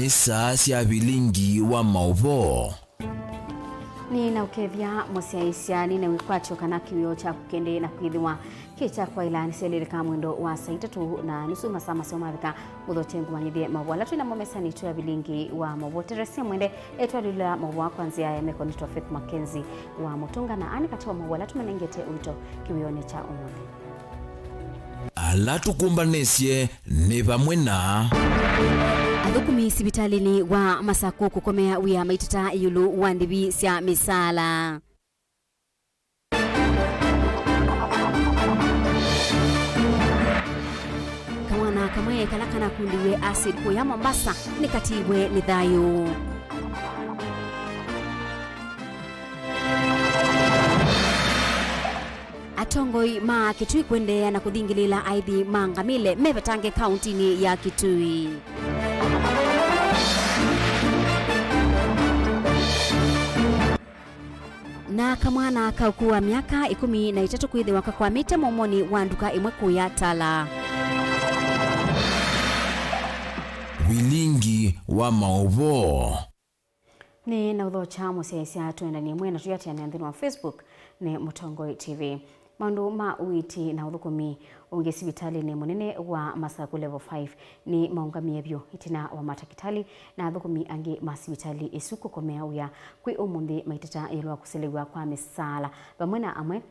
nisa cia Vilingi Wa Mauvoo. Ni na ukethia musiaisia ni na wikwacho kana kiwio cha kukende na kwithiwa kicha kwa ilani seleleka mwendo wa saa 3 na nusu masaa masomavika muthotengu manyithie mawala twina momesani tu ya Vilingi Wa Mauvoo Teresia mwende etwalila mawwa kwanzia ya mekonitwa Faith MAKENZI wa Mutunga na ani katiwa mawala tumanengete uito kiwione cha umuthi ala tukumbanesie ni pamwe na athukumi sibitalini wa Masako kukomea wia maitata yulu wa ndibi cia misala kawana kamwe kalakana kundiwe acid kuya Mombasa ni katiwe ni thayu atongoi ma Kitui kwendea na kuthingilila aithi mangamile mevetange kauntini ya Kitui na kamwana kaukuwa miaka 13 kwithiwa kakwamite momoni wa nduka imwe kuya Tala. Vilingi Wa Mauvoo ni na uthocha musiaisia tuendanie mwena tuyatiania nthini wa Facebook ni Mutongoi TV. Mandu ma uiti na uthukumi unge sibitali ni munene wa Masaku level 5 ni maungamie byo itina wa matakitali na uthukumi ange masibitali isuku komea uya kwi umundi maitata yelwa kuselewa kwa misala bamwena amwe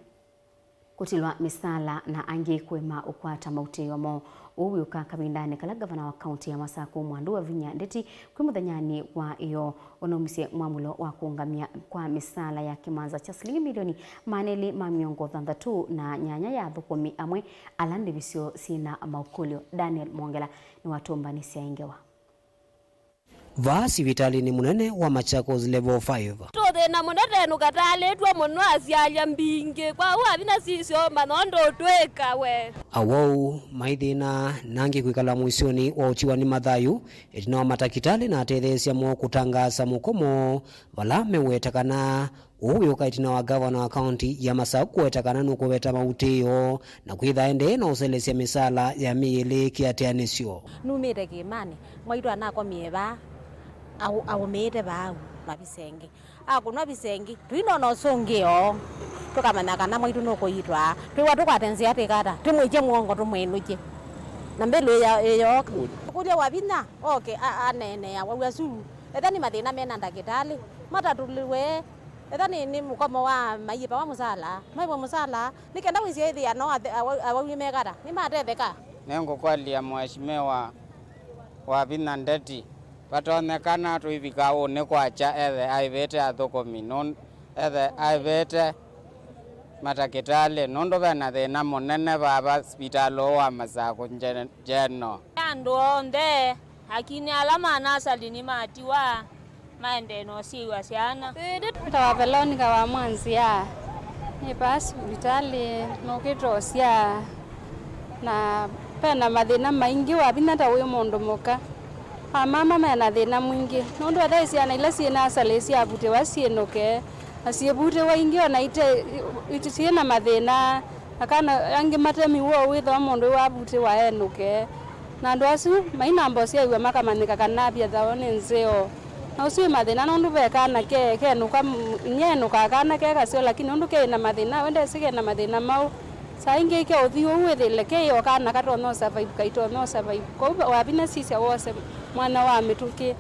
kutilwa misala na ange kwema ukwata mauti wamo uwuka kabindane kala gavana wa kaunti ya Masaku Mwandu wa Vinya Ndeti kwi muthanyani wa iyo onomusie mwamulo wa kuungamia kwa misala ya kimanza cha shilingi milioni maneli mamiongo thanthatu na nyanya ya thukumi amwe alande bisio sina maukulio. Daniel Mwongela ni watumbani siaingewa va sivitalini munene wa Machakos level 5 tothe na munene nukataletwa muno asialia mbinge kwa wabina sisio manondo tweka we awau maithina nangi kwikala mwisoni wa uchiwa ni mathayu itina wa matakitali na atethesia mo kutangasa mukomo vala mewetakana uwuka itina wa gavana wa kaunti ya Masaku wetakana nukuveta mautio na kwitha ende na uselesia misala ya miili kiatianisio numire kimani mwaitwa nako mieva au mete bau mabisenge akunwa bisengi twinono songeo tukamana kana mwitu nokoitwa twiwa tukatenzia tekata tumwije muongo tumwenuje na mbele ya kulia wabina okay anene ya wasu ethani mathina mena ndagitali matatuliwe ethani ni mukomo wa mayipa wa musala maibo musala nikenda wisia ithia no awimegara ni matetheka nengo kwalia mheshimiwa wa Vinya Ndeti patonekana tuivika one kwacha ethe aivete athukumi non ethe aivete matakitali nondo bena thina munene baba hospitalo wa Masaku jeno andu onde akini alama nasalini matiwa maendeno siwa siana tawa Veronica wa Mwanzia ni basi hospitali nokitosia na pena mathina maingi wa binata uyu mundu muka mama mena thina mwingi nondu athaisia na ila ciena asalesia abute wasienuke asiebute waingi ona ite ciena mathina akana angi matemi wo witho mundu wa abute waenuke na andu acu maina mbosia iwe makamanika kana bia thaone nzeo na ucio mathina nondu bekana ke nuka nyenuka kana ke gacio lakini nondu ke na mathina wende sige na mathina mau sainge ke uthio withile ke yo kana katono survive kaitono survive ko wabina sisi wose mwana wa mituki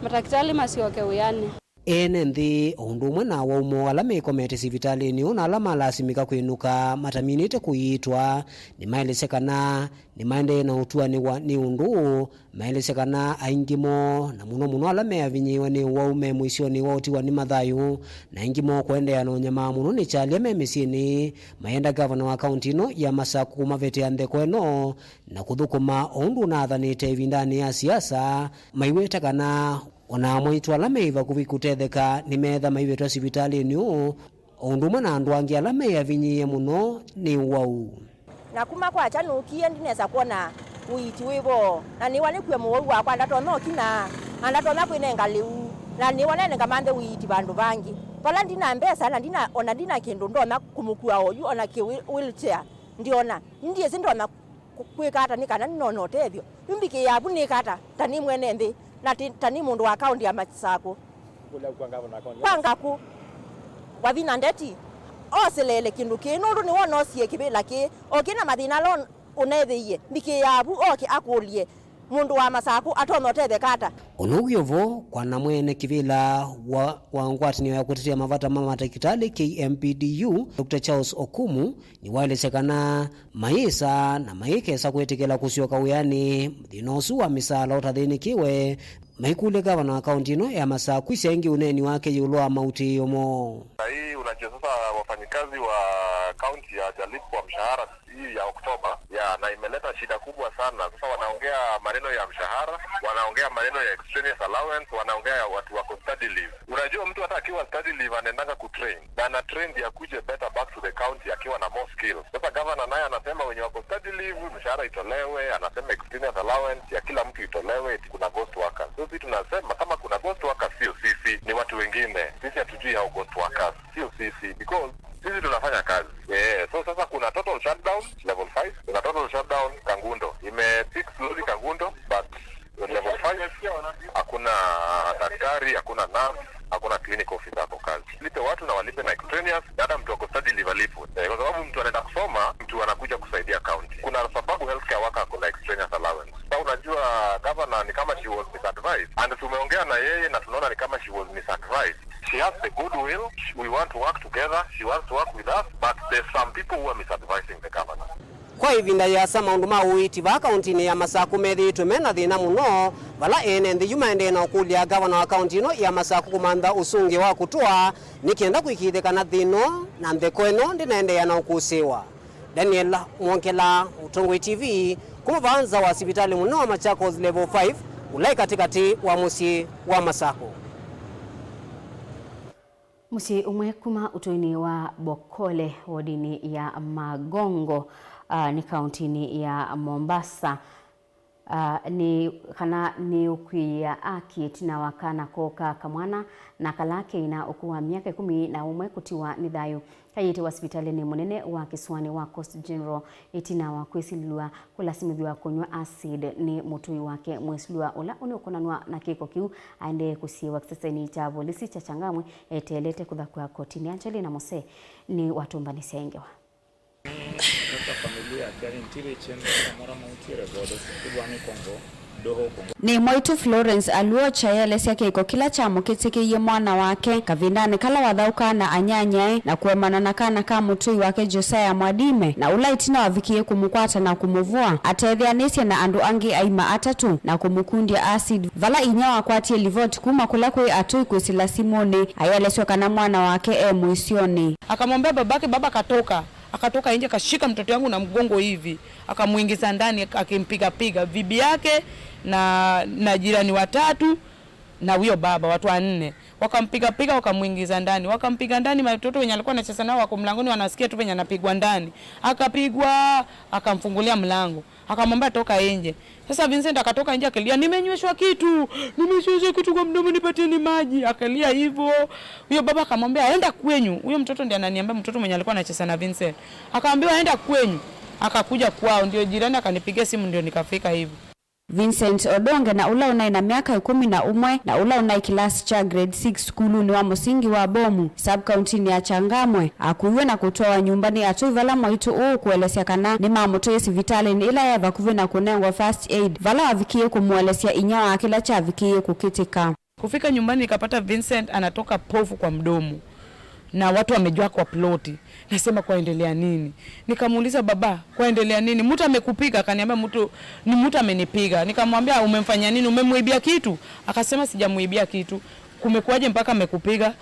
matakitali masioke uyani ene nthi undu umwe na wa umo ala mekomete sivitalini una ala malasimika kwinuka mataminite kuitwa ni maelesekana ni maende na utuani wa ni undu maelesekana aingimo na muno ala meavinyiwa ni waume mwisioni wa utiwa ni mathayu na ingimo kuendea no nyama muno ni chalia memisini maenda gavana wa kaunti no ya Masaku mavete ande kweno na kuthukuma undu na athanite vindani ya siasa maiwetakana ona mwitu ala meiva kuvikutetheka ni metha maivetwa sivitalini undu mwana andu angi ala meavinyie muno ni wau na kuma kwa chanukie ndineza kuona uiti wivo na ni wale kwa muwu wakwa ndatono kina andatona kwinenga liu na ni wale ngamande uiti bandu bangi pala ndina mbesa na ndina ona ndina kindu ndona kumukua oyu ona ki wheelchair ndiona ndiye sindona kwikata nikana ninono tethio imbiki yabu nikata tani mwene nthi na tani mundu wa kaunti ya Masako pangaku wavina ndeti oselele kindu kinundu ni wona osie kibila ki okina mathina lo unethiie ndiki yabu oki akulie mundu wa Masako atonothe kata onogyovo kwa na mwene kivila wa ngwatinio ya kutetea mavata mama matakitali KMPDU Dr. Charles Okumu ni walesekana maisa na maikesa kwetekela kusioka uyani thinosu wa misala utathinikiwe maikule gavana wa kaunti ino ya Masako isengi uneni wake yulwa mauti yomo. Hii unajua sasa wafanyikazi wa kaunti ya jalipwa mshahara hii ya Oktoba na imeleta shida kubwa sana. Sasa wanaongea maneno ya mshahara, wanaongea maneno ya extraneous allowance, wanaongea watu wako study leave. Unajua mtu hata akiwa study leave anaendanga kutrain na ana train ya kuje better back to the county akiwa na more skills. Sasa governor naye anasema wenye wako study leave mshahara itolewe, anasema extraneous allowance ya kila mtu itolewe, kuna ghost workers. Sisi tunasema kama kuna ghost workers sio sisi, ni watu wengine. Sisi hatujui hao ghost workers, sio sisi, because sisi tunafanya kazi. So sasa kuna total shutdown level 5, kuna total shutdown Kangundo. Imefix slowly Kangundo, but level 5 hakuna daktari, hakuna nurse, hakuna clinic officer hapo kazi. Lipe watu na walipe na extraneous, hata mtu wako study leave alipwe. Kwa sababu mtu anaenda kusoma, mtu anakuja kusaidia county. Kuna sababu healthcare worker kuna extraneous allowance. Sasa unajua governor ni kama she was misadvised. And tumeongea na yeye na tunaona ni kama she was misadvised. She has the goodwill. We want to work together. She wants to work with us, but there's some people who are misadvising the governor. Kwa ivinda ya sama unduma uiti wa kaunti ni ya Masako methi mena thina muno vala ene nthi yumaende na ukulia gavana wa kaunti ino ya Masako kumantha usungi wa kutua nikienda kuikithikana thino na ntheko ino ndinaende ya na ukusiwa. Daniel Mwonkela, Utongoi TV, kumuvanza wa sibitali muno wa Machakos level 5 ulai katikati wa musi wa Masako. Musi umwe kuma utoini wa Bokole wodini ya Magongo ni kauntini ya Mombasa ni kana ni ukuya aki tina wakana koka kamwana na kalake ina ukuwa miaka 11 kutiwa nidhayo kayite wa hospitali ni munene wa Kiswani wa Coast General itina wa kwesilwa kulasimidhiwa kunywa acid ni mutui wake mwesilwa ula unokonanwa na kiko kiu aende kusiwa kisasa ni cha polisi cha Changamwe etelete kuthakwa kotini. Anjeli na Mose ni watumbani sengewa ni Moitu Florence aluo chayele siake iko kila chamo kitike mwana wake kavindani kala wathauka na anyanyae na kuemana na kana ka mutui wake Josiah Mwadime na ulaitina wavikie kumukwata na kumuvua atethyanisye na andu angi aima atatu na kumukundia acid vala inyawa kwatie livoti kuma kula kwe atui kwisila Simoni ayeleswa kana mwana wake muisioni. Akamwambia babake, baba akatoka nje kashika mtoto wangu na mgongo hivi akamuingiza ndani akimpiga piga bibi yake na jirani watatu na huyo baba watu 4 wakampiga piga wakamuingiza ndani wakampiga ndani. Watoto wenye alikuwa anacheza nao wako mlangoni wanasikia tu venye anapigwa ndani, akapigwa akamfungulia mlango akamwambia toka nje. Sasa Vincent akatoka nje akalia, nimenyweshwa kitu kwa mdomo, nipatieni maji. Akalia hivyo. Huyo baba akamwambia aenda kwenyu. Huyo mtoto ndiye ananiambia, mtoto mwenye alikuwa anacheza na Vincent akaambiwa aenda kwenyu. Akakuja kwao, ndio jirani akanipigia simu ndio nikafika hivyo. Vincent Odonge na ula unai na miaka 11 na ula unai kilasi cha grade 6 skulu ni wa musingi wa Bomu sub-county ya Changamwe akuiwe na kutoa nyumbani atuivala Moitu kuelesea kana ni mamuto yesi vitale ni ila ya vakuwe na kunengwa first aid vala wavikie kumuelesea inyawa akila cha vikie kukitika. Kufika nyumbani nikapata Vincent anatoka pofu kwa mdomo na watu wamejua kwa ploti. Nasema kwaendelea nini? Nikamuuliza baba, kwaendelea nini? Mtu amekupiga? Akaniambia mtu amenipiga. Nikamwambia umemfanya nini? Umemuibia kitu? Akasema sijamuibia kitu. Kumekuaje mpaka amekupiga?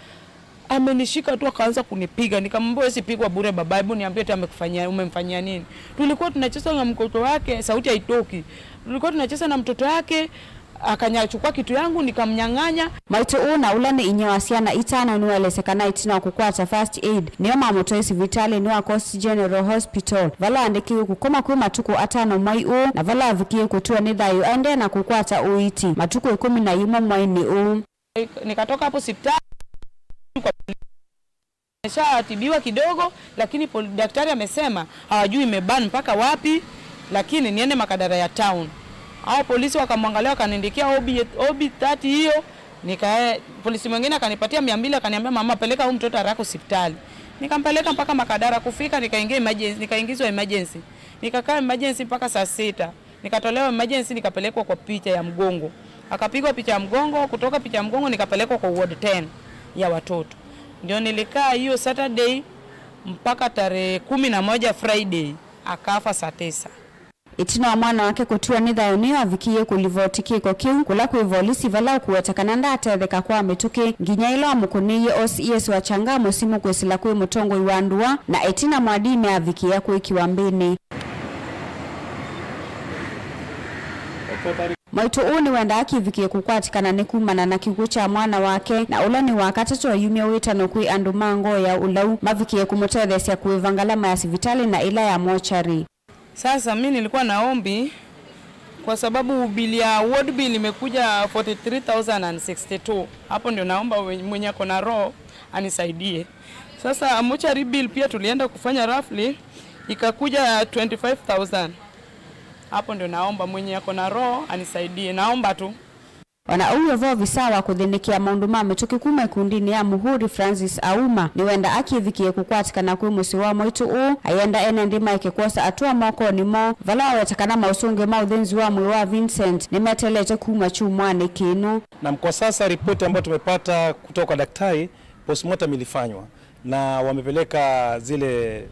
Amenishika tu akaanza kunipiga. Nikamwambia wewe sipigwa bure baba, hebu niambie tu amekufanyia, umemfanyia nini? Tulikuwa tunacheza na mtoto wake, sauti haitoki. Tulikuwa tunacheza na mtoto wake, akanyachukua kitu yangu nikamnyang'anya. Moitu na ula ni inyawasiana itana nuelesekana itina kukwata first aid niyo mamuto yesi vitale ni wa Coast General Hospital vala andekiwe kukoma kwe matuku atano mai na vala avikie kutua nidhayo aende na kukwata uiti matuku 11 mwaini nikatoka hapo hospitali nimeshatibiwa kidogo, lakini daktari amesema hawajui imeban mpaka wapi, lakini niende Makadara ya town Hao polisi wakamwangalia wakaniandikia OB 30 hiyo. Polisi mwingine akanipatia 200 akaniambia mama peleka huyu mtoto haraka hospitali. Nikampeleka mpaka Makadara, kufika nikaingizwa emergency. Nikakaa emergency mpaka saa 6. Nikatolewa emergency nikapelekwa kwa picha ya mgongo. Akapigwa picha ya mgongo, kutoka picha ya mgongo nikapelekwa kwa ward 10 ya watoto. Ndio nilikaa hiyo Saturday mpaka tarehe 11 Friday akafa saa 9. Itina wa mwana wake kutua ni thayoni avikie kulivotikiko kiu kula kuivolisi vala kuwetakana ndatetheka kwa mituki nginya ilo amukuniye OCS wa changamo simu kwesila kwe mutongo iwandua na itina mwadime avikia kwe kiwambini. Maitu uni wenda akivikie kukwatikana ni kumana na kikucha mwana wake na ula ni wakatatu wa yumia witano kui andu mango ya ulau mavikie kumutethesya kuivangalama ya sivitali na ila ya mochari. Sasa mimi nilikuwa naombi kwa sababu bili ya ward bill imekuja 43,062. Hapo ndio naomba mwenye ako na roho anisaidie. Sasa mochari bill pia tulienda kufanya roughly ikakuja 25,000. Hapo ndio naomba mwenye ako na roho anisaidie. Naomba tu. Wana uwe vo visawa kuthinikia maundu ma mituki kuma kundini ya Muhuri Francis Auma ni wenda akivikie kukwatikana kwe musi wa moitu ayenda ene ndima ikikosa atua moko ni mo vala wetakana mausunge maudhenzi wa mwe wa Vincent ni metelete kuma chumwane kinu. Na kwa sasa ripoti ambayo tumepata kutoka kwa daktari postmortem ilifanywa na wamepeleka zile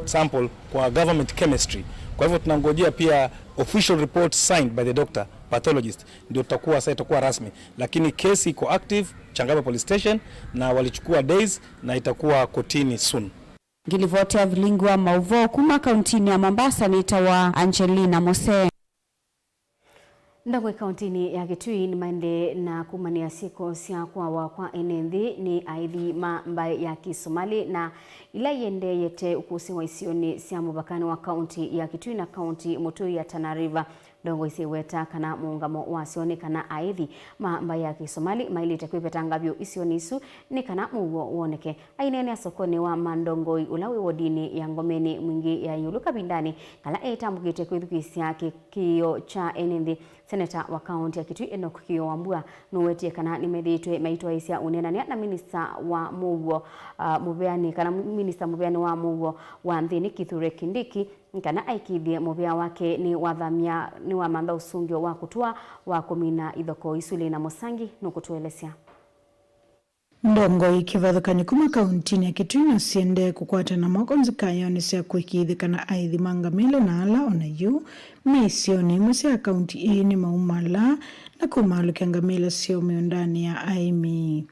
sample kwa government chemistry. Kwa hivyo tunangojea pia official report signed by the doctor pathologist ndio itakuwa rasmi, lakini kesi iko active Changamwe police station na walichukua days na itakuwa kotini soon. Ngilivotea Vilingi Wa Mauvoo kuma kauntini ya Mombasa ni tawa Angelina Mose. Ndagwe kauntini ya Kitui ni maende na kumania siko sia kwa enenthi ni aithi mambaye ya Kisomali na ila yende yete ukusi wa isioni sia mubakani wa kaunti ya Kitui na kaunti Mutui ya Tana River. Dongo isiweta kana muungamo wa sioni kana aithi mambaye ya Kisomali maili takwipetangavyo isioni isu ni kana muwo uoneke. Ainene ya sokoni wa mandongoi ulawi wodini ya ngomeni mwingi ya yuluka bindani kala etamukite kwithukisia kio cha enenthi. Seneta wa kaunti ya Kitui Enoch Kiwambua nuwetie kana nimeditwe maitwa isia unenania na minister wa Mauvoo mubeani kana minister mubeani wa Mauvoo wa Nthini Kithure Kindiki kana aikithie mubea wake ni wathamia ni wa manda usungio wa kutua wa kumina ithoko isuli na Musangi nukutuelesea. Ndongo ikivathukani kuma kauntini ya Kitui na siende kukwata na makonzi kayoni sia kuikithikana aithi mangamile na ala onayu misioni mwese ya kaunti hii ni maumala na kumalu kiangamila sio miondani ya aimi.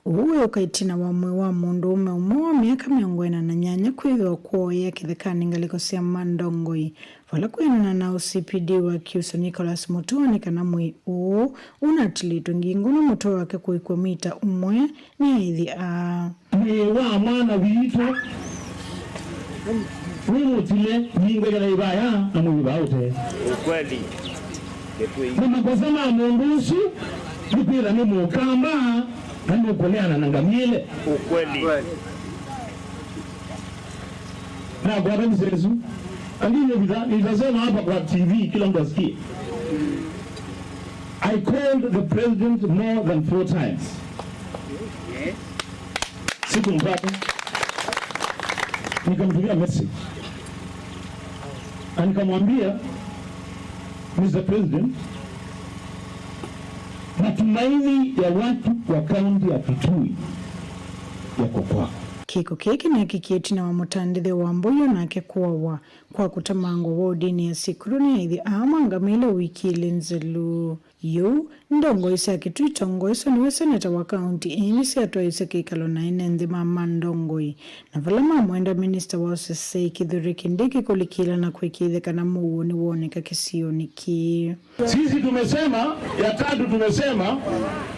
Uwe ukaitina wa mwe wa mundu ume umoa miaka miongwena na nyanya kuhidwa kuo ya kithikani ngaliko sia mandongoi. Fala kuena na OCPD wa Kiusa Nicholas Mutua ni kana mwi unatilitu ngingu na Mutua wake kuikwa mita umwe ni aithi wa mwana witu Mutile nyingwele ibaya na mwibaute ukweli mama kwa sama mungusu nipira ni mukamba na mukoleana na ngamile ukweli na kwa mzezu andine nitazema hapa kwa TV kila mtu asikie. I called the president more than 4 times. Yes. Siku mpaka nikamtumia message. Nikamwambia Mr. President, matumaini ya watu wa kaunti ya Kitui yako kwako. Kiko keki na kikieti na wamutandithe wa mbuyo na kekuwa kwa kutamangwa wodini ya sikuruni ya hithi ngamile wiki ilinzelu. Yu, ndongo isa Kitui tongo isa niwe seneta wa kaunti ini siatwa isa kikalo na inenthi mama ndongoi. Na valama mwenda minister wa OCC Kithure Kindiki kulikila na kuikithika na Mauvoo ni woneka kisio niki. Sisi tumesema, ya tatu tumesema,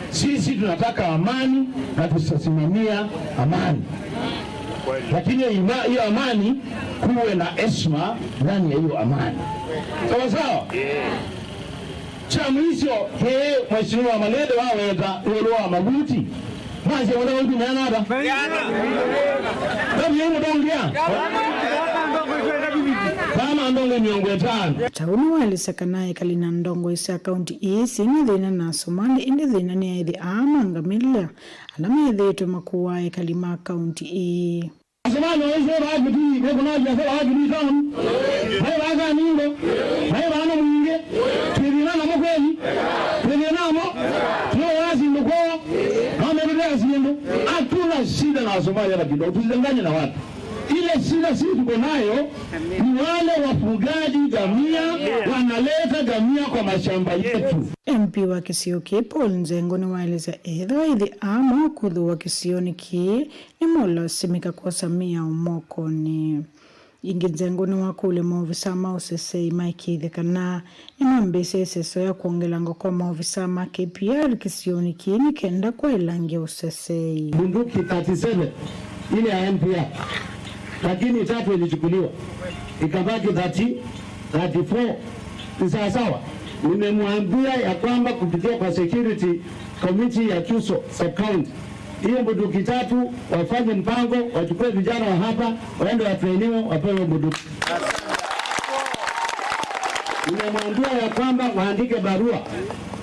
sisi tunataka amani na tutasimamia amani. Lakini hiyo amani kuwe na heshima ndani ya hiyo amani. Sawa sawa? Chamu hicho mheshimiwa Malede waweta uloa mabuti. Maji wana wangu ni anada. Ndio yeye ndongia. Kama na ndongo 50 tauni walisekanaye kalina ndongo isa kaunti isi na dhina na Somali indi dhina ni aithi amanga mila alama idheto makuwae kalima kaunti ii Somali wese wagidi kuna jasa wagidi tam hai waga ningo hai wana mwinge kirina na mkweli kirina mo tuwa wazi ndoko kama ndio siendo hatuna shida na Somalia na kidogo tusidanganye na watu. Ile shida sisi tuko nayo ni wale wafugaji gamia wanaleta gamia kwa mashamba yetu. MP wa Kisioki Paul Nzengo ni waeleza edho idhi ama kudhu wa Kisioni ki ni mola simika kwa Samia umoko ni ingi Nzengo ni wakule maofisa mausesei maiki idhi kana ni mambese seso ya kuongelango kwa maofisa ma KPR Kisioni ki ni kenda kwa ilangi usesei bunduki 37 ile ya NPR lakini 3 ilichukuliwa ikabaki 34 ni sawa. Nimemwambia ya kwamba kupitia kwa security committee ya Chuso sub county hiyo bunduki 3 wafanye mpango wachukue vijana wa hapa waende watrainiwe wapewe bunduki. Nimemwambia ya kwamba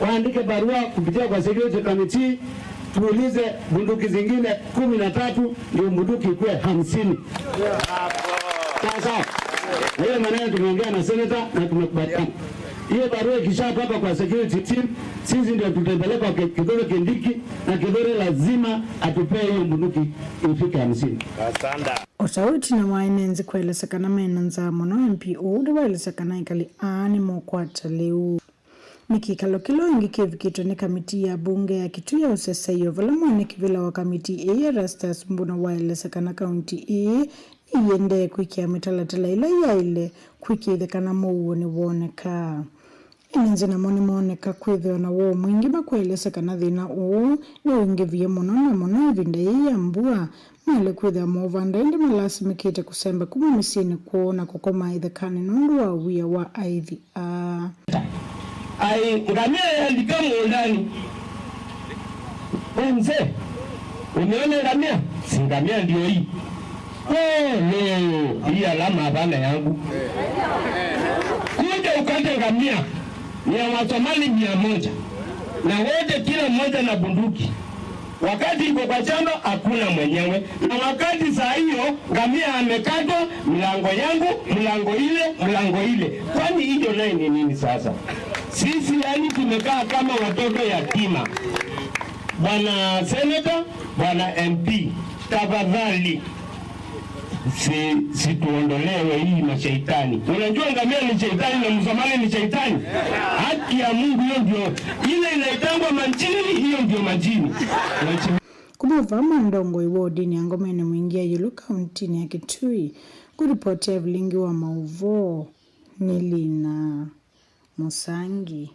waandike barua kupitia kwa security committee tuulize bunduki zingine 13 ndio bunduki ikuwe 50. Sawa. Hiyo maneno tumeongea na senator na tumekubaliana. Hiyo barua ikishapata kwa security team, sisi ndio tutapeleka kwa Kidore Kindiki na Kidore lazima atupee hiyo bunduki ifike 50. Asante. Osauti na wainenzi kuelesekana menanza mono MP ude waelesekana ikali ani mokwata leu. Mikikalo kilo ingi kevikito ni kamiti ya bunge ya kitu ya useseyo valamone kivila wa kamiti ya Rastas mbuna waelesekana kaunti iyende kwiki ya mitalatala ila ya ile kwiki idhekana muuni woneka. Inenzi na moni mwoneka kwithio na wo mwingi bakwaelesekana dhina uu ni uingivye mono na mono vinda ya mbua mwele kwithio mwovanda indi malasi mikite kusemba kuma misini kuona kukoma idhekani nundu wa uya wa IVR. Ai ngamia yaandika muundani. Mzee, umeona ngamia? Si ngamia ndio hii. No, hii alama hapana yangu. Kuja ukate ngamia ni ya Wasomali 100 na wote kila mmoja na bunduki. Wakati iko kwa shamba hakuna mwenyewe, na wakati saa hiyo ngamia amekatwa mlango yangu, mlango ile. Kwani hiyo naye ni nini sasa? Sisi yani tumekaa kama watoto yatima. Bwana Senator, Bwana MP, tafadhali si tuondolewe hii mashaitani. Unajua ngamia ni shaitani na Msomali ni shaitani. Haki ya Mungu hiyo ndio ile inaitangwa majini, hiyo ndio majini. Kumavama ndongo iwodi ni angomene mwingia yulu kaunti ni ya Kitui. Kuripotia Vilingi Wa Mauvoo Nilina Musangi.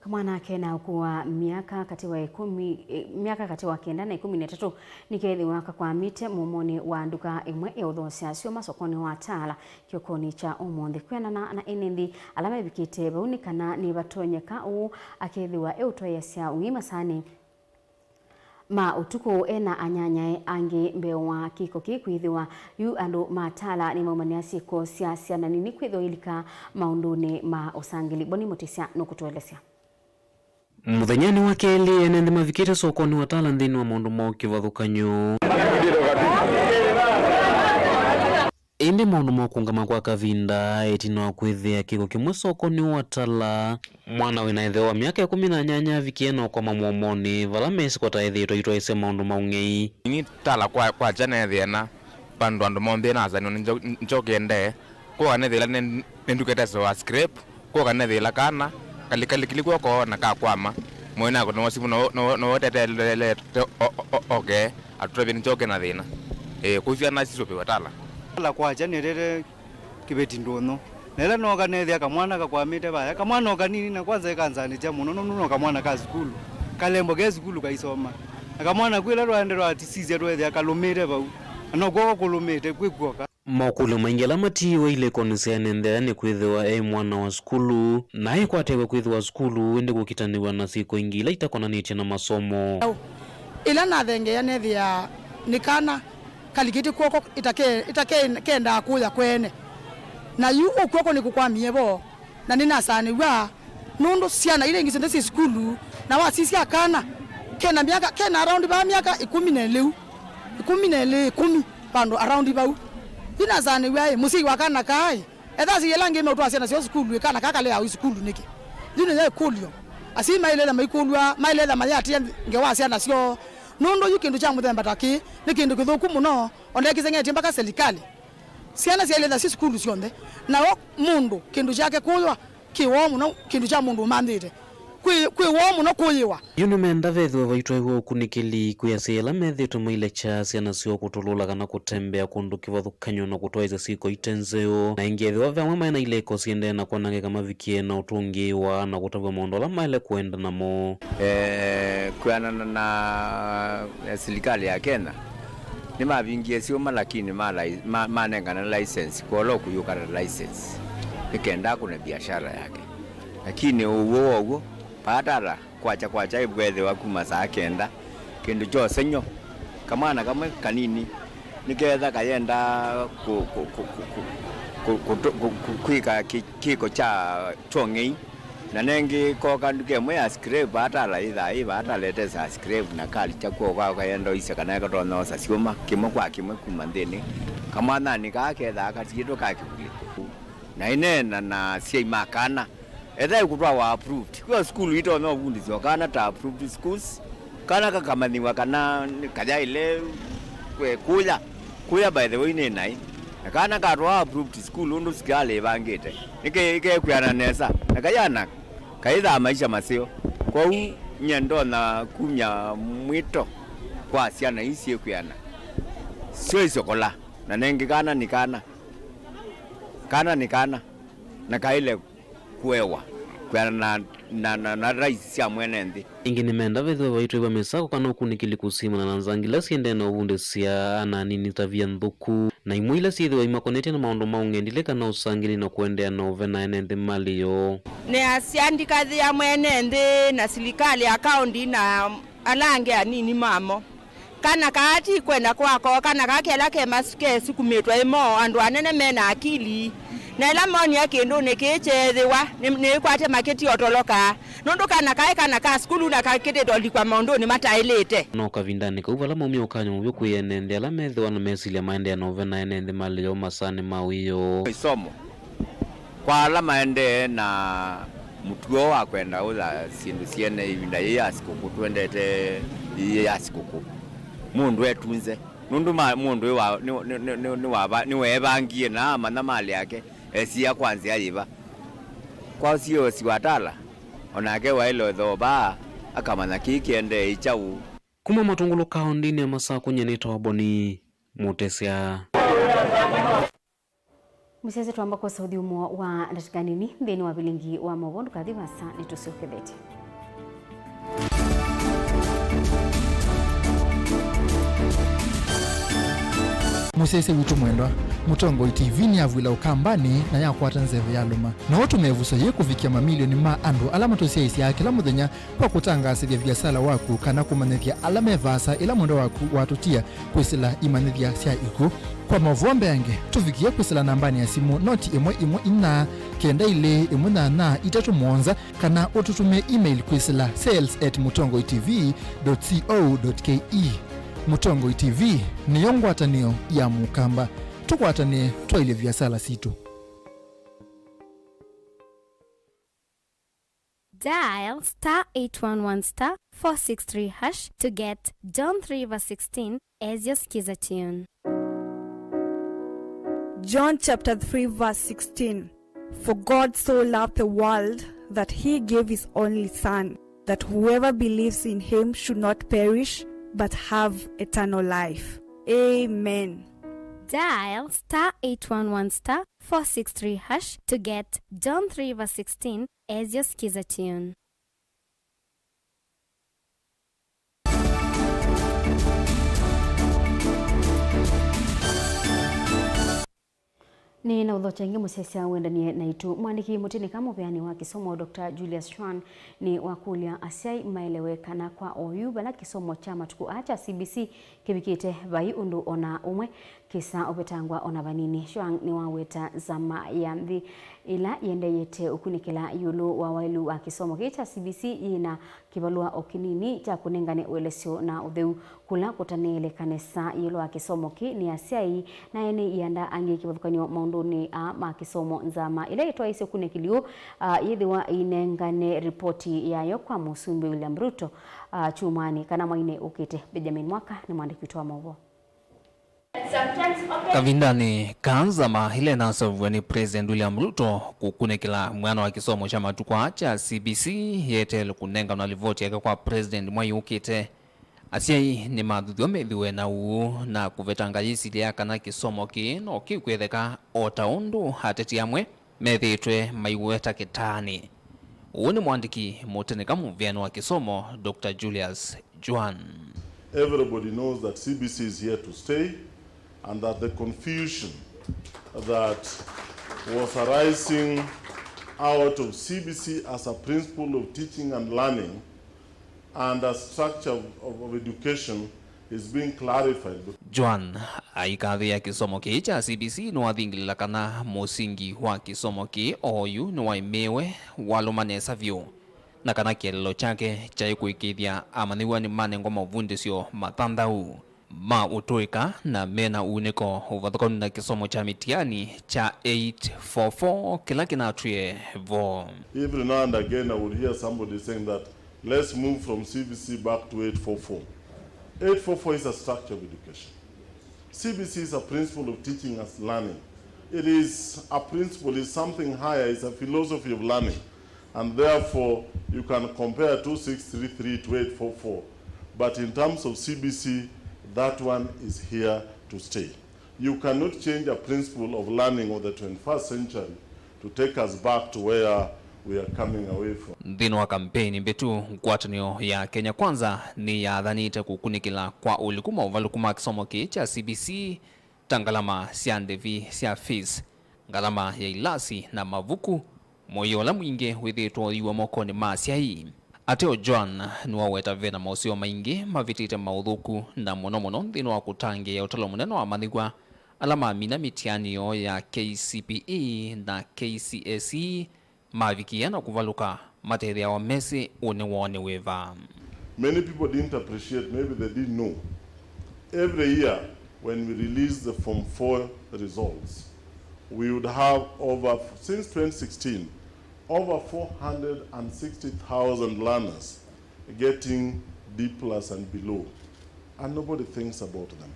Kamwana kena kuwa miaka kati wa 9 na 13 nikeithi waka kwa mite mumoni wa nduka imwe ya uthosia sio masokoni wa tala kiokoni cha umundi kwena na inendi alama bikite baunikana ni batonyeka u akeithi wa eutoya sia ungima sani ma utuko ena anyanyae angi mbewa kiko kikwithiwa yu andu matala ni maumaniasi ko siasia na nini kwitho ilika maundune ma usangili boni motisia nukutuelesea. Muthenyani wa keli enende mavikite sokoni wa tala ndini wa maundu moki vathukanyo. Indi maundu mokungama kwa kavinda etino wa kwithia kiko kimwe sokoni wa tala mwana wina ithe wa miaka 18 vikiena kwa mamwomoni vala mesi kwa taithito itoise maundu maungei. Ni tala kwa jana ethena pandu andu mombe na azani njokiende kwa nethila nendukete so scrap kwa nethila kana kalikilikuwa kwa na kakwama mwena ko no sibu no tetele okay atuve njoke na thina kufia na siso pe watala la kwa jana rere kibeti ndono nela no kanethia kamwana kakwamite baya kamwana okanini na kwanza ikanzani cha muno no kamwana ka skulu kalembo ke skulu kaisoma akamwana kwila rwandero atisize rwethia kalumire bau no kwa kulumite kwikuoka Mokulu maingela matiwe ile konisiane ndene kwithiwa mwana wa skulu na ikwatewe kwithiwa skulu ende gukitaniwa na siko ingila itakonanitie na masomo ila na thenge ya nethia nikana kalikiti kwoko itake kenda kuya kwene na yu okwako ni kukwamie bo na nina sani wa nundu siana ile ngisende si skulu na wa sisi akana kena miaka kena around ba miaka 10 pando around ba ina sani wa musi wakana kai eta si yelange me otwa siana sio skulu kana kaka le au skulu niki dine ye kulyo asima ile na maikulwa maile da mayati ngewa siana sio nundu yukindu cha muthemba taki nikindu kithuku muno onde kisengeti mpaka serikali siana siele da skulu sionde na mundu kindu chake kuywa kiwo muno kindu cha mundu mandite kwiwo muno kuyiwa yuno menda vethu vaitwa huo kunikili kuyasela methitu mwile cha siana sio kutulula kana kutembea kundu kivathukanyo na kutoa siko itenzeo na ingethiwa vamwe maina ile kosiende na kwanange kama vikie na utungiwa na kutavwa mondola maile kuenda namo kuanana na serikali ya Kenya ni mavingie sio malakini manengana license kwa lo kuyuka license ikenda kuna biashara yake lakini uwo patara kwacha ibwethe wakuma saa kenda kindu chose nyo kamana kama kanini niketha kayenda kuika kiko cha chongei na nengi koka ndikemwe ya scrape patara iba atalete sa scrape na kali cha kwa kayenda ise kana ka tono sa sioma kimwe kwa kimwe kuma ndeni kamana nikaketha akatido kakikuli na inena na sie makana etha kutwa wa approved kwa school ito no vundi sio kana ta approved schools kana kakamaniwa kana kaja ile kuya by the way ne nai kana katwa approved school undu sikale bangete ike kuyana nesa nakayana kaida maisha masio kwa nyendo na kumya mwito kwa siana isi kuyana sio isokola na nengi kana nikana na kaile kuewa kwa na rais ya mwenendi ingine menda vethu vaitwa iwa mesako kana ukunikili kusima na nzangila siende na uhunde sia ananini tavia nthuku na imwila siithiwa imakonete na maundu maungendile kana usangili na kuendea na uvena enende maliyo ne asiandikathi ya mwenendi na serikali akaundi na alange anini mamo kana kaati kwenda kwako kana kakela ke masike sikumetwa imo andu anene mena akili na ila moni yake ndo nekechethiwa ni kwate maketi otoloka nundu kana ka skulu na kakete doli kwa maundo ni matailete no kavindani kauvala momio ukanyo muvyo kuyenende ala methiwa na mesilia maende na ovena enende maliyo masani mawiyo isomo kwa ala maende na mutuo wa kwenda uza sindu siene ivinda ya sikuku twendete ya sikuku mundu etunze nundu mundu ni webangie na mana mali yake esia kwanza yiba kwa sio siwatala onake wailo thoba akamana kikiende ichau kuma matungulu kaundini ya masaa kunyenita waboni mutesia musese twamba kwa saudi umo wa ndatiganini thini wa Vilingi wa Mauvoo ndukathi wasa nitusiukethete musese witu mwendwa Mutongo TV ni avwila ukambani na yakwata nzeve ya luma na watu mevusa ye kufikia mamilioni ma andu alama tosia isi ya kila muthenya kwa kutangasa vya biasala waku kana kumanithia alama evasa ila mwendo waku watutia kwisila imanithia sia iku kwa Mauvoo mbeange tufikia kwisila nambani ya simu noti imwe ina kenda ile imwe na itatu mwonza kana ututumia email kwisila sales@mutongotv.co.ke. Mutongo TV ni yongwatanio ya mukamba tukwatane twaile vyasala situ. Dial *811*463# to get John 3:16 as your skiza tune. John chapter 3:16. For God so loved the world that he gave his only son, that whoever believes in him should not perish but have eternal life. Amen. Dial *811*463# to get John 3:16 as your skiza tune. Ni na udhochangi musesa wendanie na itu mwandiki mutini kama upeani wa kisomo Dr. Julius Schwan ni wakulia asiai maeleweka na kwa oyu bala kisomo cha matuku acha CBC kibikite bai undu ona umwe kisa obetangwa ona banini shwang ni waweta zama ya mthi ila yende yete ukunikila yulu wa wailu wa kisomo kicha CBC ina kibalua okinini cha kunengane uelesio na utheu kula kutanele kanesa yulu wa kisomo ki ni asiai na ene yanda angi kibavukanyo maunduni ma kisomo nzama ila itoa isi kunikiliu yithiwa inengane ripoti yayo kwa Musumbi William Ruto chumani kana mwaine ukite Benjamin Mwaka ni mwandiki wa Mauvoo. Kavindani kanzama ile nasovwe ni President William Ruto kukunekila mwana wa kisomo cha matukwa cha CBC yete kunenga na livoti yake kwa President mwai ukite asiai ni mathutho methiwe na uu na kuvetangayisi liaka na kisomo ki no kikwetheka otaundu hateti amwe methitwe maiweta kitani. Uyu ni mwandiki muteneka muvyano wa kisomo Dr. Julius Juan. Everybody knows that CBC is here to stay and that the confusion that was arising out of CBC as a principle of teaching and learning and a structure of education is being clarified. Juan aikathi ya kisomo ki cha CBC no athingilila kana musingi wa kisomo ki oyu no waimewe walumanesa vyo na kana kielelo chake cha ikuikithia amaniwa ni manengo mavundisyo mathandau ma utoika na mena uniko uvathokoni na kisomo cha mitiani cha 844 kila kinatwie vo. Every now and again I would hear somebody saying that let's move from CBC back to 844. 844 is a structure of education. CBC is a principle of teaching as learning. It is a principle, it's something higher, it's a philosophy of learning. And therefore, you can compare 2633 to 844. But in terms of CBC, that one is here to stay. You cannot change a principle of learning of the 21st century to take us back to where we are coming away from. Ndino wa kampeni mbetu ngwatanio ya Kenya Kwanza ni ya dhanite kukunikila kwa ulikuma uvalukuma kisomo ki cha CBC tangalama siandevi sia fees ngalama ya ilasi na mavuku moyo la mwinge withitwo iwa mokoni masiai. Ateo John nuwaweta vena mausio maingi mavitite maudhuku na mono ndino wa kutange ya utalo muneno wa manigwa alama mina mitianio ya KCPE na KCSE mavikia na kuvaluka materia wa mesi unewane weva. Many people didn't appreciate, maybe they didn't know. Every year when we release the Form 4 results, we would have over, since 2016, over 460,000 learners getting D+ and below, and nobody thinks about them.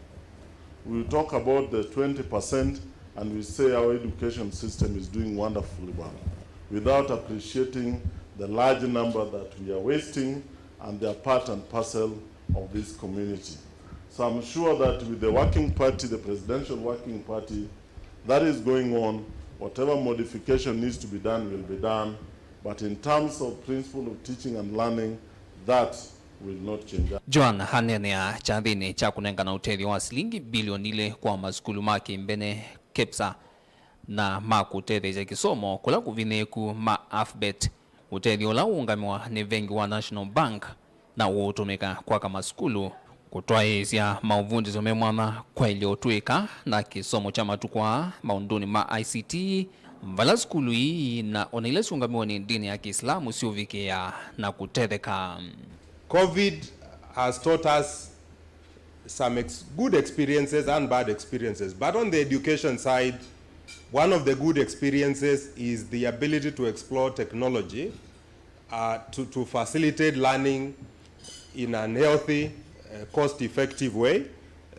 We talk about the 20% and we say our education system is doing wonderfully well, without appreciating the large number that we are wasting and they are part and parcel of this community. So I'm sure that with the working party, the presidential working party, that is going on, whatever modification needs to be done will be done. But in terms of principle of teaching and learning, that will not change. John hanenea chandhini cha kunenga na utethi wa silingi bilioni ile kwa maskulu maki mbene kepsa na makutethi za kisomo kula kuvineku ma alphabet utethi ola uungamiwa ni vengi wa National Bank na utumika kwa kama skulu kutoa izia mauvundi zome mwana kwa iliotuika na kisomo cha matukwa maunduni ma ICT mvala skulu hii na onaile sungamiwa ni dini ya Kiislamu siovikia na kutetheka. COVID has taught us some good experiences and bad experiences, but on the education side, one of the good experiences is the ability to explore technology to facilitate learning in a healthy, cost-effective way.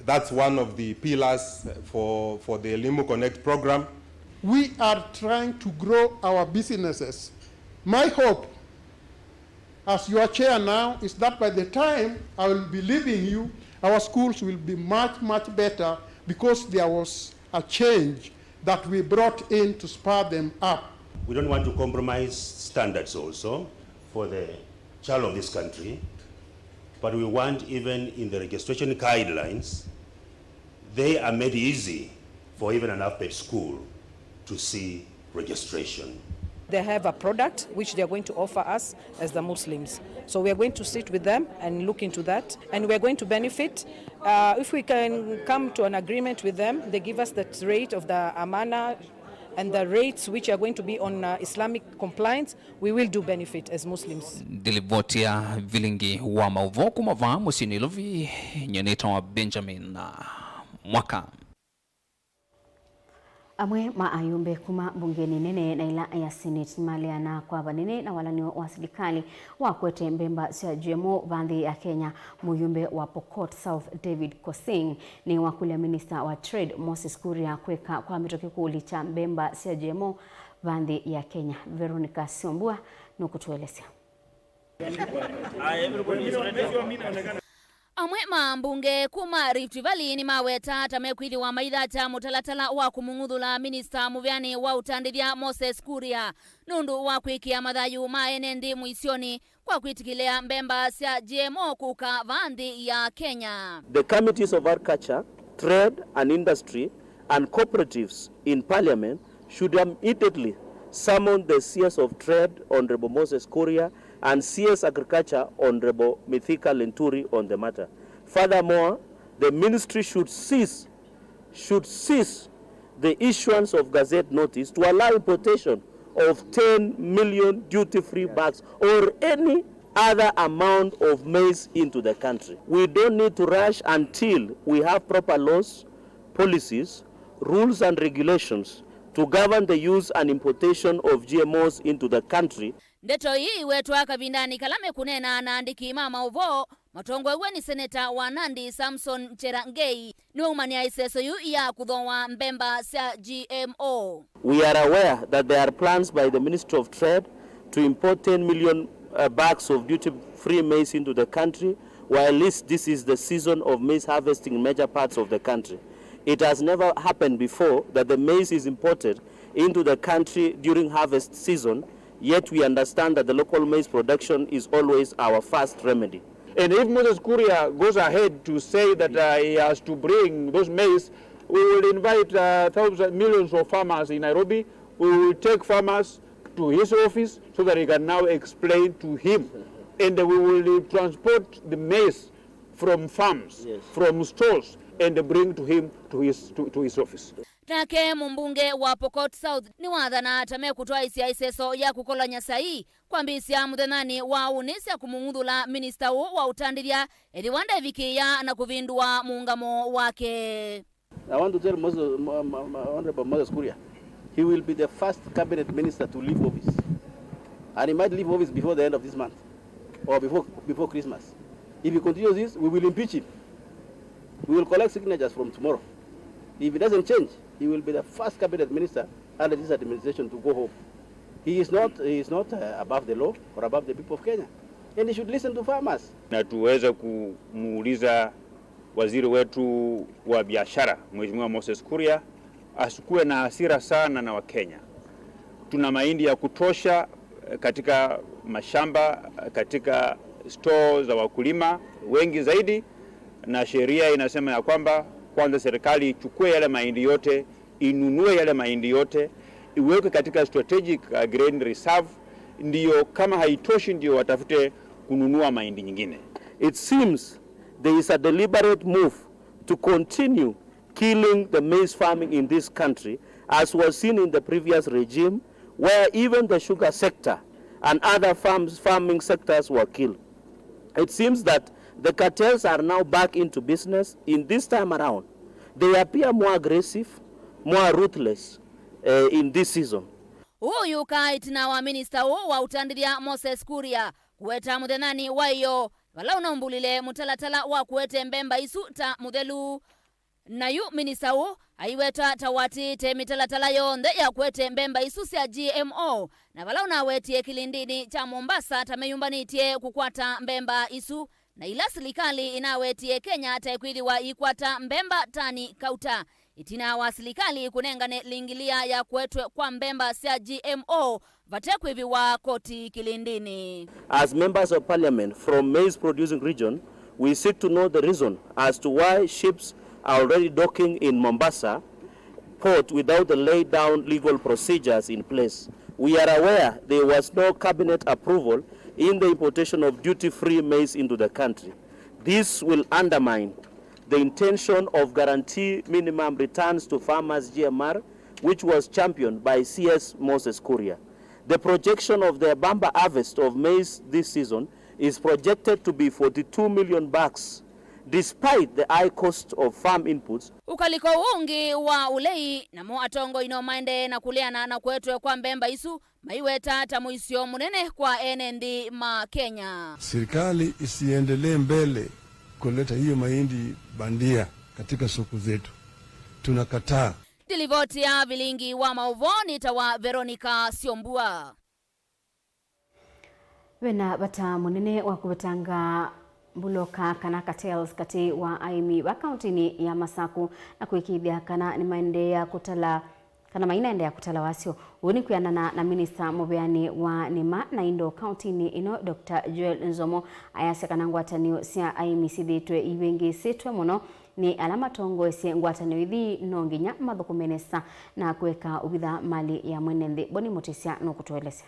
That's one of the pillars for the Elimu Connect program. We are trying to grow our businesses. My hope as your chair now is that by the time I will be leaving you, our schools will be much, much better because there was a change that we brought in to spur them up. We don't want to compromise standards also for the child of this country, but we want even in the registration guidelines, they are made easy for even an alphabet school to see registration. they have a product which they are going to offer us as the Muslims. So we are going to sit with them and look into that, and we are going to benefit. If we can come to an agreement with them, they give us the rate of the amana and the rates which are going to be on Islamic compliance, we will do benefit as Muslims. Dilivotia Vilingi Wa Mauvoo kumava musini lovi nyeneta wa Benjamin Mwaka. Amwe maayumbe kuma bungeni nene na ila ya Senate maliana kwa banene na walani wa serikali wa kwete mbemba sia GMO bandhi ya Kenya. Muyumbe wa Pokot South David Kosing ni wakulia minister wa Trade Moses Kuria kweka kwa mitokiko ulicha mbemba sia GMO bandhi ya Kenya. Veronica Siombua nukutuelezea. Amwe mambunge kuma Rift Valley ni maweta tamekwidi wa maidhata mutalatala wa kumungudhula minister muvyani wa utandithia Moses Kuria nundu wa kwikia mathayu maenendi muisioni kwa kwitikilea mbemba sia GMO kuka vandhi ya Kenya. The committees of agriculture, trade and industry and cooperatives in parliament should immediately summon the CS of Trade Honorable Moses Kuria and CS Agriculture Honorable Mithika Lenturi on the matter. Furthermore, the ministry should cease the issuance of gazette notice to allow importation of 10 million duty-free bags or any other amount of maize into the country. We don't need to rush until we have proper laws, policies, rules and regulations to govern the use and importation of GMOs into the country. Ndeto hii wetu akavindani kalame kunena na andiki mama uvo matongwe weni seneta wa Nandi Samson Cherangei ni umani ya iseso yu ya kudhowa mbemba sia GMO. We are aware that there are plans by the Ministry of Trade to import 10 million bags of duty-free maize into the country, while at least this is the season of maize harvesting in major parts of the country. It has never happened before that the maize is imported into the country during harvest season, yet we understand that the local maize production is always our first remedy. And if Moses Kuria goes ahead to say that he has to bring those maize, we will invite millions of farmers in Nairobi. We will take farmers to his office so that he can now explain to him. And we will transport the maize from farms, from stores, and bring to him to his office. Nake mumbunge wa Pokot South ni wadhana atame kutoa isia iseso ya kukola nyasai kwa mbisia mudhenani wa unisi ya kumungudhula minister wa utandiria ediwanda eviki ya na kuvindua muungamo wake. I want to tell Honorable Moses Kuria, he will be the first cabinet minister to leave office. And he might leave office before the end of this month or before Christmas. If he continues this, we will impeach him. We will collect signatures from tomorrow. If it doesn't change, he will be the first cabinet minister under this administration to go home. He is not above the law or above the people of Kenya. And he should listen to farmers. Na tuweze kumuuliza waziri wetu wa biashara, Mheshimiwa Moses Kuria, asikuwe na hasira sana na Wakenya. Tuna mahindi ya kutosha katika mashamba, katika stores za wakulima wengi zaidi, na sheria inasema ya kwamba kwanza serikali ichukue yale mahindi yote, inunue yale mahindi yote, iweke katika strategic grain reserve, ndiyo kama haitoshi ndiyo watafute kununua mahindi nyingine. It seems there is a deliberate move to continue killing the maize farming in this country, as was seen in the previous regime, where even the sugar sector and other farming sectors were killed. It seems that the cartels are now back into business. In this time around, they appear more aggressive, more ruthless in this season. Huyu kaitina wa minister wa utandiria Moses Kuria kuweta mudhenani wayo wala unaumbulile mutalatala wa kuwete mbemba isu ta mudhelu na yu minister aiweta tawati te mitalatala yonde ya kuwete mbemba isu sia GMO na wala unawetie kilindini cha Mombasa tameyumbanitie kukwata mbemba isu na ila serikali inawetie Kenya taikwidi wa ikwata mbemba tani kauta itina wa serikali kunengane lingilia ya kuwetwe kwa mbemba sia GMO vatekwivi wa koti kilindini. As members of parliament from maize producing region, we seek to know the reason as to why ships are already docking in Mombasa port without the laid down legal procedures in place. We are aware there was no cabinet approval in the importation of duty-free maize into the country. This will undermine the intention of guarantee minimum returns to farmers GMR, which was championed by CS Moses Kuria. The projection of the bumper harvest of maize this season is projected to be 42 million bags, despite the high cost of farm inputs. Ukaliko ungi wa ulei na mo atongo ino maende na kuleana na kwetu kwa mbemba isu maiweta tamuisio munene kwa NND Kenya. Serikali isiendelee mbele kuleta hiyo mahindi bandia katika soko zetu. Tunakataa. Dilivotia Vilingi Wa Mauvoo nitawa Veronica Siombua. Wena bata munene wa kubetanga Buloka kana cartels kati wa aimi wa kaunti ni ya Masaku na kuikithia kana ni maende ya kutala kana maina ya kutala wasio uni kuyanana na minister mubeani wa Nima na Indo kaunti ni ino Dr. Joel Nzomo ayaseka ngwatanio sia aimi sithitwe ibengi sitwe muno ni alama tongo ese ngwatanio ithi nonginya mathukumenesa na kuweka ubitha mali ya mwenende boni motisia no kutueleza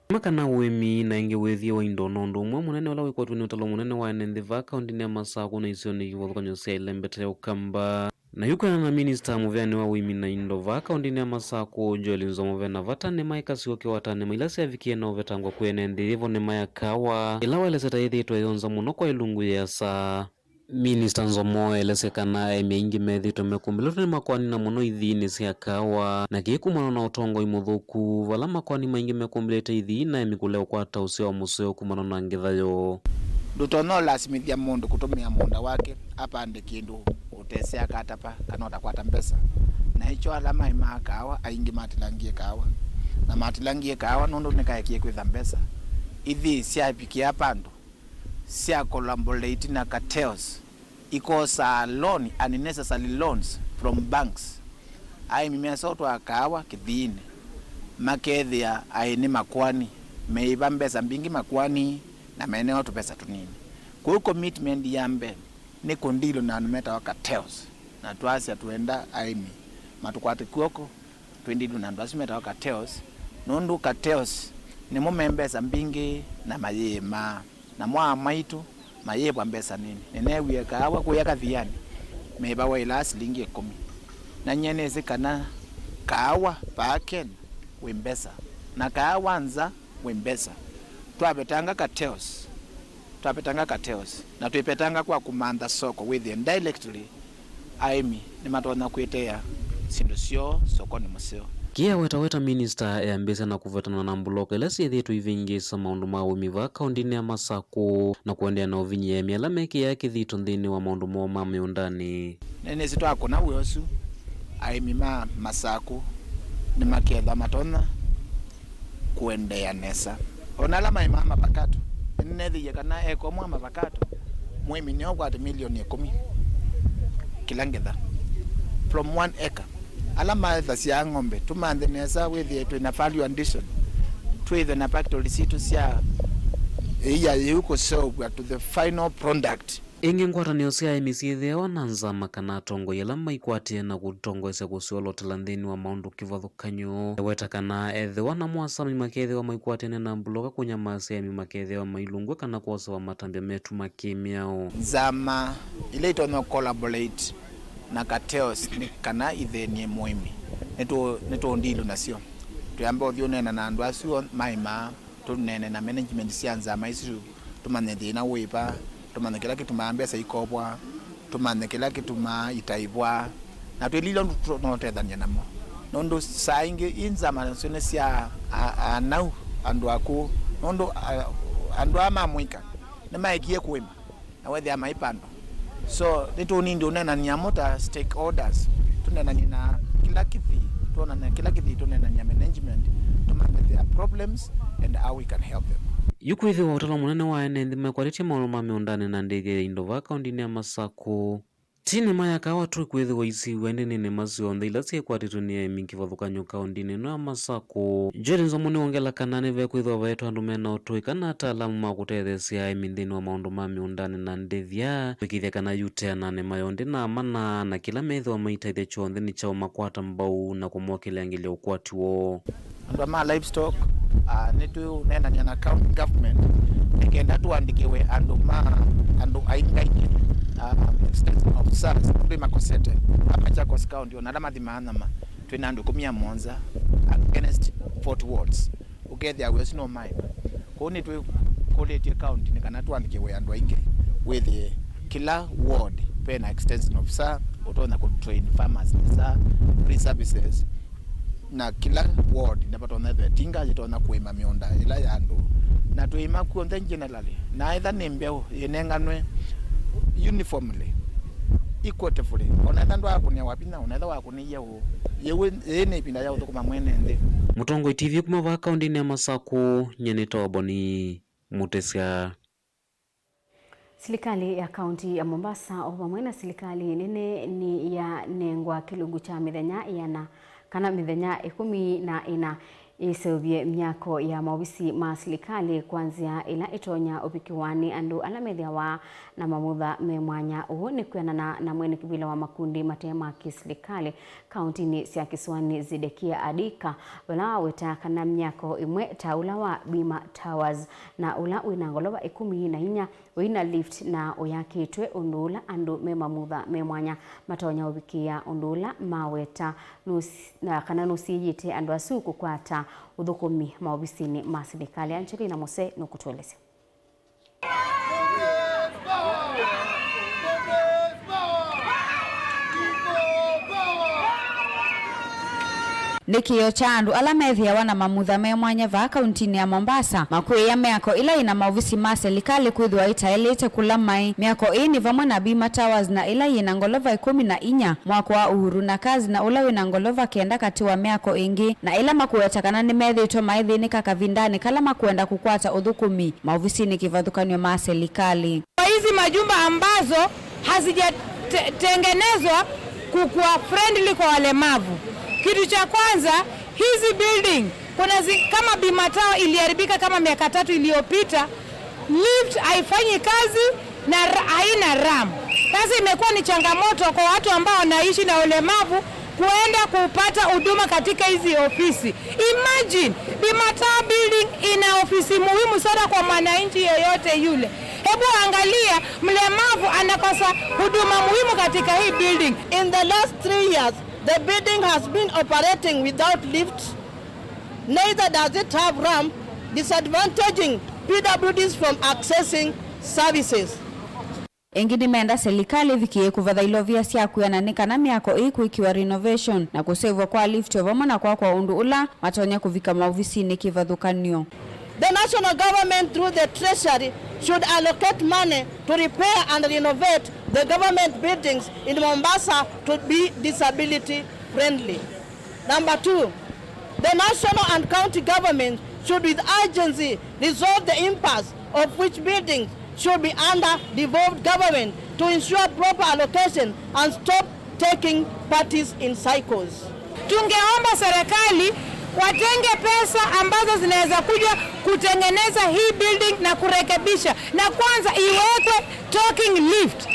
makana wemi na inge wethia wa Indo nondo mwa munene wala wikwatu ni utalo munene wa NND kaunti ni Masaku na isio ni wathukanyo sia ilembete ukamba na yukana na minister muveani wa wimi na Indo kaunti ni Masaku Joel Nzomo vena vatane maika siwoke watane mailasi ya vikie na uvetangwa kwe NND hivyo ni maya kawa ilawa ileseta ithitwa yonza muno kwa ilungu ya saa Minister Nzomo elesekana emeingi methito mekumbiloto ni makwani na muno ithini sia kawa na kikumana na utongo imuthuku vala makwani maingi mekumbilete ithi na emikule ukwata usio wa museo kumana na ngithayo dutono lasimithia mundu kutumia munda wake apande kindu utesea katapa kana utakwata mpesa na hicho alama ima kawa aingi matilangie kawa na matilangie kawa nundu nikaekie kwitha mpesa ithi siapikia pandu sia collaborate na cartels ikosa loan unnecessary loans from banks ai mimea soto akawa kithine makethia ai ni makwani meiba mbesa mbingi makwani na maeneo tu pesa tunini kwa commitment yambe ni kundilo na meta wa cartels na tuasia tuenda aimi matukwate kuoko twendilo na ndwasi meta wa cartels nundu cartels ni mumembesa mbingi na mayema na mwa maitu mayebwa mbesa nini nenewe kawa kuyaka thiani meba wa ila shilingi 10 na nyene zikana kawa paken wembesa na kawa nza wembesa twabetanga cartels na twipetanga kwa kumanda soko within directly aimi ni matona kwetea sindu sio soko ni museo kia weta minister ya mbesa na kuvetana na mbuloka ila siethitu ivingisa maundu ma umiva kaunti ni ya Masaku na kuendea na uvinyi ya miala meki ya kithito nthini wa maundu moma miundani nene sitwako na uyosu aimi ma Masaku ni maketha matona kuendea nesa onala maima mapakato nene thiye kana eko mwa mapakato mwimi ni okwati milioni 10 kila ngetha from 1 acre alama cia ng'ombe tumande nesa withie na value addition twithe na factory situ cia iya yuko so to the final product ingi ngwatanio cia emisiithia na nzama kana tongo yela maikwatie na gutongoesa kusiolotela nthini wa maundu kivathukanyo weta kana ethiwa na mwasami makethiwa maikwatie na mbuloka kunyamasa makethiwa mailungwe kana kuosa wa matambia metu makimiao nzama ile itono collaborate na cartels ni kana ithenie muimi neto ndilo nasio tuyamba uthione na andu acio maima tunene na management cia nzama isu tumane thina wipa tumane kila kitu maambesa ikobwa tumane kila kitu itaibwa na twililo notethania namo nondo saingi inzama sone cia anau andu aku nondo andu amamwika na maikie kwima na wethi amaipando so nito nindi unena ni amota stakeholders tunena na kila kithi tunena ni management tumane their problems and how we can help them yukwithiwa utala munene wa NND mekwaritie maundu ma miundani na ndege ya Indo kaunti ni ya Masaku tini mayaka watu kwithiwa isi wende nene masionthe ila siekwatitu ni aimi kivathukanyo kaunti no ya Masaku Joel Nzomo ni ongela kanane ve kwithiwa vaetu andu mena utuika na ataalamu ma kutethesia aimi nthini wa maundu ma miundani na ndethia wikithia kana yuteanane mayondi na amana na kila methiwa maitaithia chonthe ni chao makwata mbau na kumwakilia ngilia ukwati wo andu ma livestock nitu nena na county government nikenda tuandikiwe andu aingaiki extension officers ndi makosete Machakos County ona alama thimanama twina andu 11 against 40 wards ukethia we no mine ko ni twi quality county nikana tuandikiwe andu aingi with kila ward pena extension officer utona ku train farmers sa free services na kila ward napatona the tinga jitona kuima mionda ila yandu na tuima ku generally na either nimbeo yenenganwe uniformly equitably ona tandu akunia wapina ona wakunia yewe ene pinda ya utukuma mwene ndi Mutongo TV kuma va kaunti ya Masaku nyenito boni mutesia. Serikali ya kaunti ya Mombasa pamwe na serikali nene ni ya nengwa kilungu cha mithenya yana kana mithenya 14 isovye miako ya maofisi ma serikali kuanzia ila itonya upikiwani andu alamethia wa na mamutha memwanya uhu ni kwenana na mwene kibila wa makundi matema kiserikali kaunti ni cia Kisuani Zidekia Adika wala weta kana miako imwe taula wa Bima Towers na ula winangolova 14 wina lift na uyakitwe undula andu memamutha memwanya matonya ubikia undula maweta na kana nusiyite andu asuku kwata udhukumi maofisini ma serikali. Angelina Mose nukutueleza. Nikio chandu alamethia wana mamutha memwanya va kauntini ya Mombasa makwe ya miako ila ina maofisi ma serikali kwithwa itaelete kula mai miako ini vamwe na Bima Towers na ila ina ngolova 14 mwako wa uhuru na kazi na ula wina ngolova kenda kati wa miako ingi na ila makuetakana ni methitwa maithini kakavindani kala makuenda kukwata udhukumi maofisini kivadhukanyo ma serikali. Hizi majumba ambazo hazijatengenezwa kukuwa friendly kwa walemavu. Kitu cha kwanza, hizi building kuna kama Bima Tower iliharibika kama miaka 3 iliyopita, lift haifanyi kazi na haina ram. Sasa imekuwa ni changamoto kwa watu ambao wanaishi na ulemavu kuenda kupata huduma katika hizi ofisi. Imagine Bima Tower building ina ofisi muhimu sana kwa mwananchi yeyote yule. Hebu angalia mlemavu anakosa huduma muhimu katika hii building. In the last 3 years the building has been operating without lifts. Neither does it have ramp, disadvantaging PWDs from accessing services. Engini menda serikali vikie kuvadhailovia sia kuyananika na miako iku ikiwa renovation na kusevwa kwa lift ovamo na kwa undu ula matonya kuvika maofisini kivadhukanyo. The national government through the treasury should allocate money to repair and renovate the government buildings in Mombasa to be disability friendly. Number 2, the national and county government should with urgency resolve the impasse of which buildings should be under devolved government to ensure proper allocation and stop taking parties in cycles. Tungeomba serikali watenge pesa ambazo zinaweza kuja kutengeneza hii building na kurekebisha. Na kwanza iwekwe talking lift.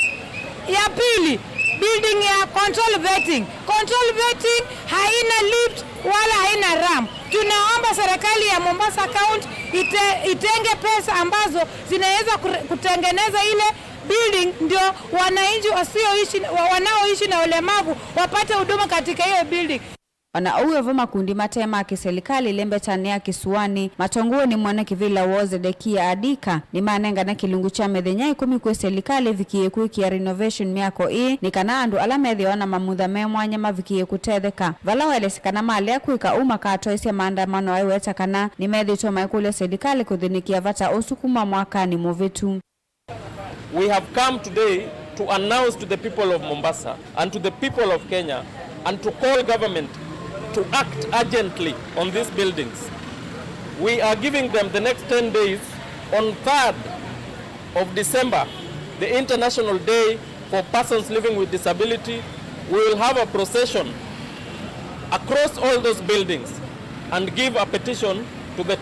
Ya pili, building ya control vetting. Control vetting haina lift wala haina ramp. Tunaomba serikali ya Mombasa County itenge pesa ambazo zinaweza kutengeneza ile building ndio wananchi wanaoishi na ulemavu wapate huduma katika hiyo building. Ona uwe vama kundi matema kiserikali lembe tania Kisuani matonguo ni mwana kivila woze dekia Adika ni manenga na kilungu cha medhenya 10 kwe serikali vikie kuiki ya renovation miako ni kanaandu alamethi wana mamutha memwanya mavikie kutetheka vala welesekana mali ya kuika kato isi maandamano aiweta kana ni methi toma ikule serikali kuthinikia vata usukuma mwakani muvitu. We have come today to announce to the people of Mombasa and to the people of Kenya and to call government to act urgently on these buildings. We are giving them the next 10 days. On 3rd of December, the International Day for Persons Living with Disability, we will have a procession across all those buildings and give a petition to the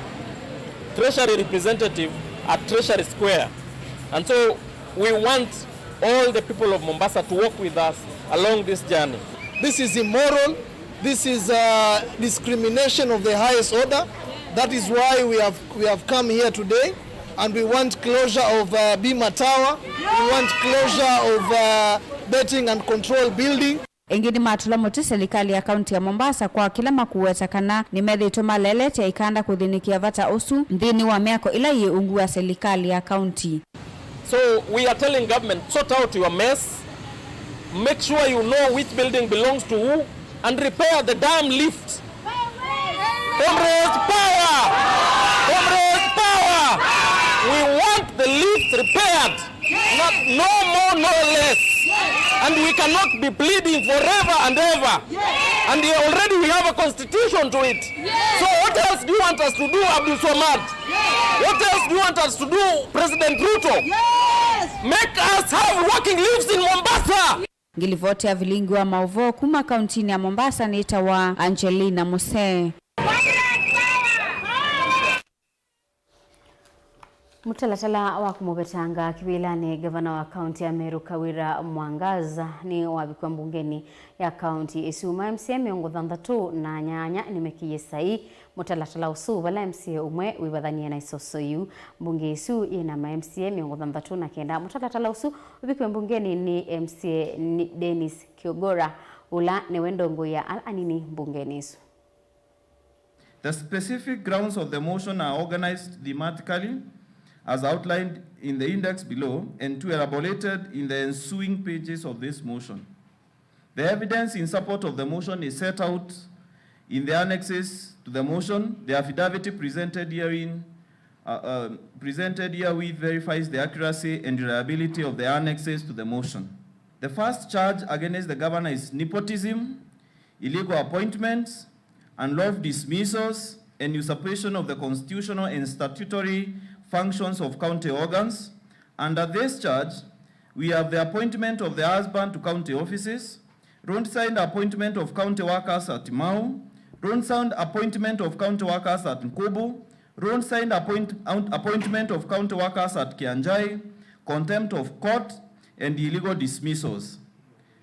Treasury representative at Treasury Square. And so we want all the people of Mombasa to walk with us along this journey. This is immoral, This is discrimination of the highest order. That is why we have come here today, and we want closure of Bima Tower. We want closure of betting and control building. Ingini matula muti serikali ya kaunti ya Mombasa kwa kila makuwetakana ni medhito malelete ikanda kuthinikia vata usu ndini wa miako ila ye ungu ya serikali ya kaunti. So we are telling government, sort out your mess, make sure you know which building belongs to who, and repair the damn lift. Comrades, power! Comrades, power! We want the lift repaired, no more, no less. And we cannot be pleading forever and ever. And already we have a constitution to it. So what else do you want us to do, Abdul Swamad? What else do you want us to do, President Ruto? Make us have working lifts in Mombasa. Ngilivote ya Vilingi Wa Mauvoo kuma kauntini ya Mombasa ni itawa Angelina Muse. Mutalatala wa kumubetanga kibilani gavana wa kaunti ya Meru Kawira Mwangaza ni wabikwa mbungeni ya kaunti isuma MCA miongo thandatu na nyanya nimekiye sai mutalatala usu bala MCA umwe wibadhania na isoso yu mbunge isu ina MCA miongo thandatu na kenda mutalatala usu wabikwa mbungeni ni MCA Dennis Kiogora ula ne wendongo ya al-anini mbungeni isu. The specific grounds of the motion are organized thematically as outlined in the index below and to elaborated in the ensuing pages of this motion. The evidence in support of the motion is set out in the annexes to the motion. The affidavit presented herewith verifies the accuracy and reliability of the annexes to the motion. The first charge against the governor is nepotism, illegal appointments, unlawful dismissals, and usurpation of the constitutional and statutory functions of county organs. Under this charge, we have the appointment of the husband to county offices, roadside appointment of county workers at Mau, roadside appointment of county workers at Nkubu, roadside appointment of county workers at Kianjai, contempt of court, and illegal dismissals.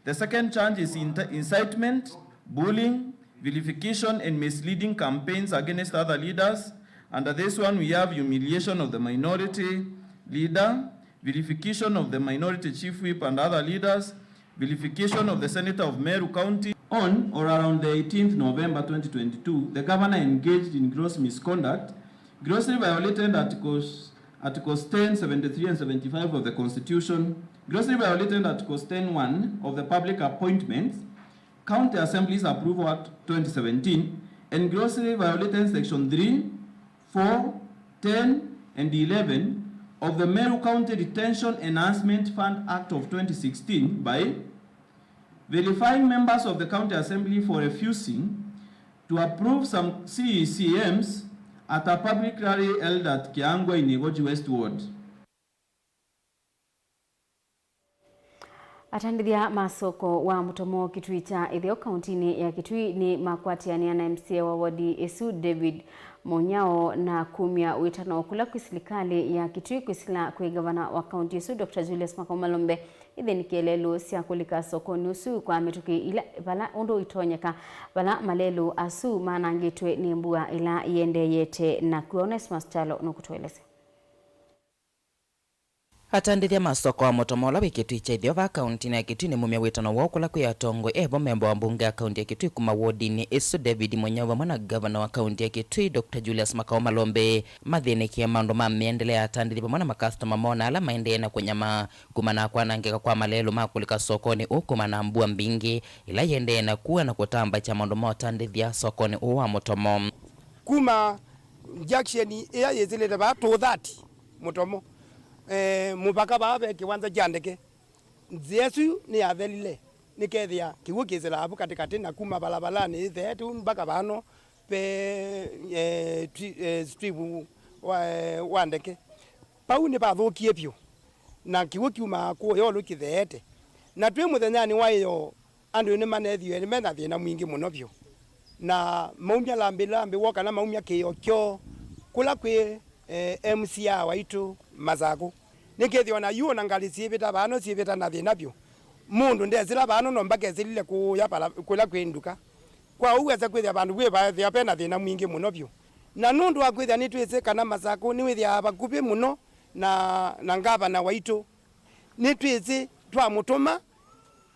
The second charge is incitement, bullying, vilification, and misleading campaigns against other leaders. Under this one, we have humiliation of the minority leader, vilification of the minority chief whip and other leaders, vilification of the senator of Meru County. On or around the 18th November 2022, the governor engaged in gross misconduct, grossly violated Articles 10, 73, and 75 of the Constitution, grossly violated Articles 10(1) of the Public Appointments, County Assemblies Approval Act 2017, and grossly violated Section 3, 4, 10, and 11 of the Meru County Detention Enhancement Fund Act of 2016 by vilifying members of the County Assembly for refusing to approve some CECMs at a public rally held at Kiangwa in Igoji West Ward. Atandithia masoko wa mutomo Kitui cha ithio kauntini ya Kitui ni makwatiania na MCA wa wadi Esu David Monyao na kumia witano kula kwa serikali ya Kitui kwisila kwa gavana wa kaunti Esu Dr. Julius Makomalombe idheni kielelo sia kulika soko nusu kwa metuki ila bala ondo itonyeka bala malelo asu manangitwe ni mbua ila iende yete na kuones mastalo nukutueleze. Atandithia masoko wa mutomola wikitui cha ithio va kaunti na Kitui ni mumia witano wokula kwa tongo ebo memba wa mbunge ya kaunti ya Kitui kuma wodi ni Esu David Monyao mwana gavana wa kaunti ya Kitui Dr. Julius Makomalombe mathinikia maundu ma miendelea atandithia mwana makastoma mona ala maendea na kunyama kumana kwa nangeka kwa malelo makulika sokoni ukumana mbua mbingi ila yende na kuwa na kutamba cha maundu ma atandithia sokoni uwa mutomo kuma junction ya yezile ba to 30 mutomo mupaka babe kiwanza jandeke Yesu ni avelile nikethia kiwu kizela abu katikati na kuma balabalani thetu mpaka bano pe stribu wandeke pau ni bathukie pio na kiwu kiuma ko yo lukithete na twi muthenyani wayo andu ni manethio ni mena thina mwingi muno pio na maumia lambi woka na maumia kio kula kwi MCA waitu mazago nikethio na yu na ngali sibita bano sibita na thina pio mundu ndezira bano no mbake zilile ku ya pala kula kwinduka kwa uweza kwithia bandu bwe bathia pena thina mwingi muno byo na nundu wa kwithia ni twise kana Masako ni withia bakubi muno na ngavana waitu ni twise twamutuma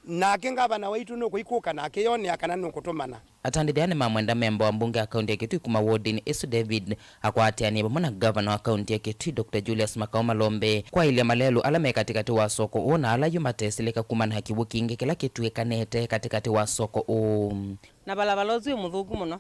nake ngavana waitu no kuikuka nake yone akana no kutumana atandithia ni mamwenda memba wa mbunge ya kaunti ya Kitui kuma wardini Isu David akwatiania pamwe na gavana wa kaunti ya Kitui Dr. Julius Makao Malombe kwa ile malelu alame katikati wa soko una ala yumatesileka kumana hakibu kingi kila Kitui kanete katikati wa soko na balabalozi muthuku muno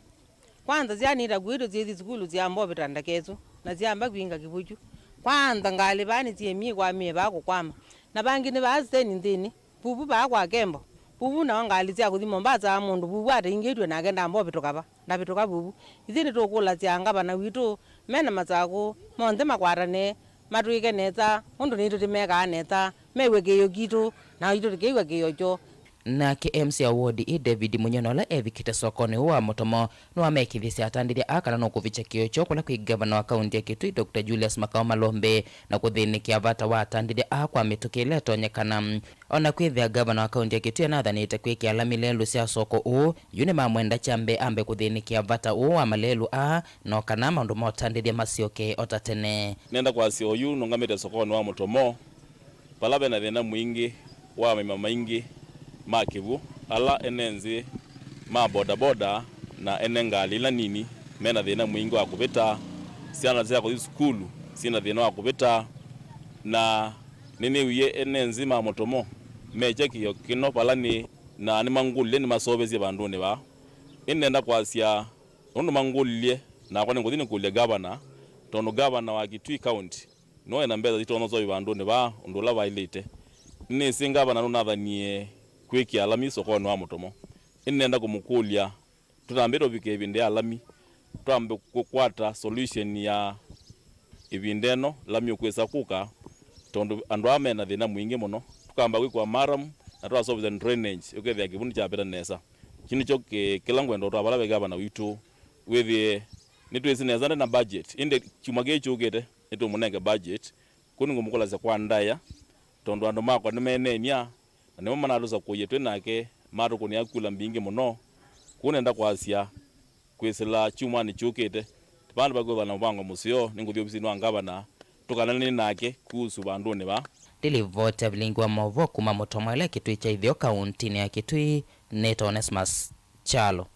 kwanza zianira gwido zithi zikulu ziambo bitandakezo na ziamba kwinga kibuju kwanza ngali bani ziemie kwa mie bako kwama na bangi ni bazeni ndini bubu ba kwa kembo bubu na ngali zia kuthimo mbaza mundu bubu ate ingedwe na agenda ambo bitoka na bitoka bubu izini tokula zianga bana witu mena Masako monde makwarane matwike neta undu nitu timeka neta mewegeyo gitu na itu tigewegeyo jo na KMC award David Munyonola evikite sokoni wa motomo no amekithisia atandithia akana no kuvicha kiocho kula kwi gavana wa kaunti ya Kitui Dr. Julius Makao Malombe na kuthinikia vata wa atandithia akwa mitukile tonyekana ona kwithia gavana wa kaunti ya Kitui na thanite kwikia lamilelu cia soko yune mamwenda chambe ambe kuthinikia vata wa malelu no kana maundu motandithia macioke otatene nenda kwa cio no ngamite sokoni wa motomo palabe na thina mwingi wa mama maingi makivu ala enenzi ma boda boda na enengali la nini mena thina mwingi wa kuvita siana zia kwa skulu sina thina wa kuvita na nini wiye enenzi ma motomo meje kiyo kino palani na ni mangulile ni masobezi bandu ne ba inenda kwasia undu mangulile na kwa ngothini kulia gavana tono gavana wa Kitui county no ena mbeza zitono zo bandu ne ba undula bailete ni singa bana no nathanie kwiki alami sokoni wa motomo inenda kumukulia tutambiro bike ibinde alami twambe kukwata solution ya ibindeno lami okwesa kuka tondo andu amena thina mwingi muno tukamba kwikwa maram na twa solve the drainage ukethia kibundi cha beta nesa kini cho kilangwe ndo twabala bega bana witu withie nitwisi neza na budget inde chumage chugete nitu munenge budget kuni ngumukula za kwa ndaya tondo andu makwa nimenenia na nimo manaruza kuyetwe nake maru kuni akula mbingi muno kunenda kwasia kwisila chuma ni chukete bandu bagwa na mbango musio ninguthio bisino ngabana tukanani nake kuhusu bandu ne ba Dilivota Vilingi Wa Mauvoo kuma motomo ile Kitui cha ithio kaunti ya Kitui Neto Onesmus Chalo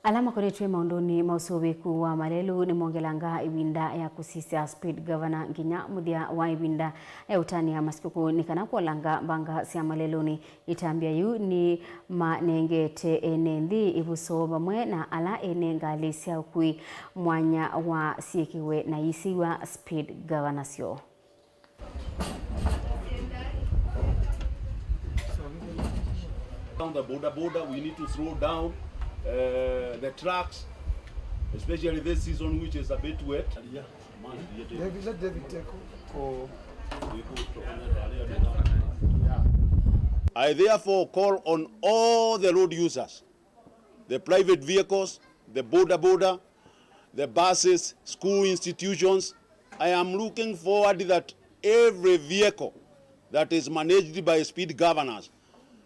alama koretwe maundoni mausobeku wa malelu ni mongelanga ibinda ya kusisia speed governor nginya muthia wa ibinda ya utani ya masikuku nikana kuolanga banga sia malelu ni itambia yu ni manengete enenthi ibuso bamwe na ala enengali sia ukui mwanya wa siekiwe na isiwa speed governor sio down the border we need to slow down the trucks, especially this season, which is a bit wet. I therefore call on all the road users, the private vehicles, the border, the buses, school institutions. I am looking forward that every vehicle that is managed by speed governors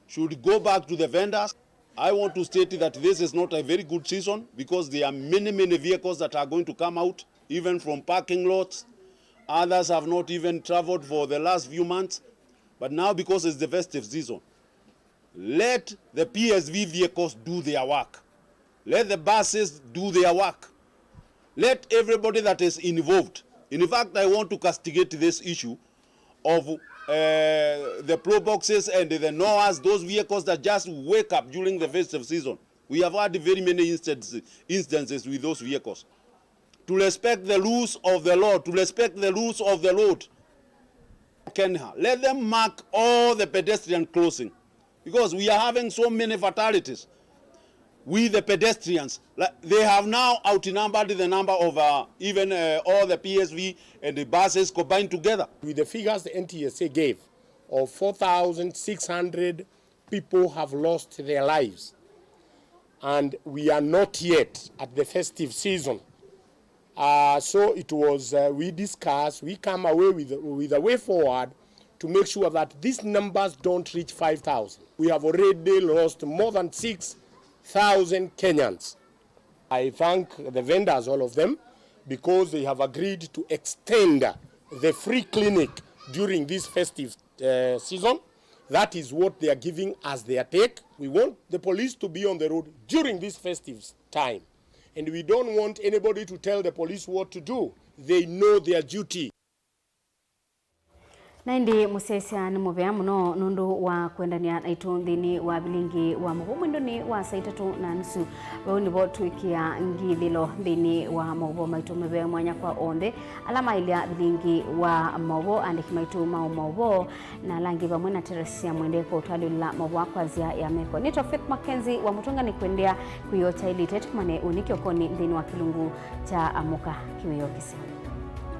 should go back to the vendors. I want to state that this is not a very good season because there are many vehicles that are going to come out, even from parking lots. Others have not even traveled for the last few months. But now, because it's the festive season, let the PSV vehicles do their work. Let the buses do their work. Let everybody that is involved. In fact, I want to castigate this issue of the pro boxes and the Noahs, those vehicles that just wake up during the festive season. We have had very many instances with those vehicles. To respect the rules of the law, to respect the rules of the road. Let them mark all the pedestrian crossing because we are having so many fatalities with the pedestrians. They have now outnumbered the number of even all the PSV and the buses combined together. With the figures the NTSA gave of 4,600 people have lost their lives, and we are not yet at the festive season. So it was, we discussed, we come away with a way forward to make sure that these numbers don't reach 5,000. We have already lost more than 6,000 Kenyans. I thank the vendors, all of them, because they have agreed to extend the free clinic during this festive season. That is what they are giving as their take. We want the police to be on the road during this festive time. And we don't want anybody to tell the police what to do. They know their duty. Naindi musesa ni muvea muno nundu wa kuendania na itundhini wa Vilingi wa Mauvoo mwendoni wa saa 3:30 wao nibo tuikia ngithilo thini wa Mauvoo maitu muvea mwanya kwa onthe alama ilia Vilingi wa Mauvoo andiki maitu Mauvoo na langi vamwe na Teresia mwende kwa utwali la Mauvoo kwa zia ya meko nito MAKENZI wa mutunga ni kuendea kuyota ili tetukumane unikio koni thini wa kilungu cha amuka kiwiyo kisi.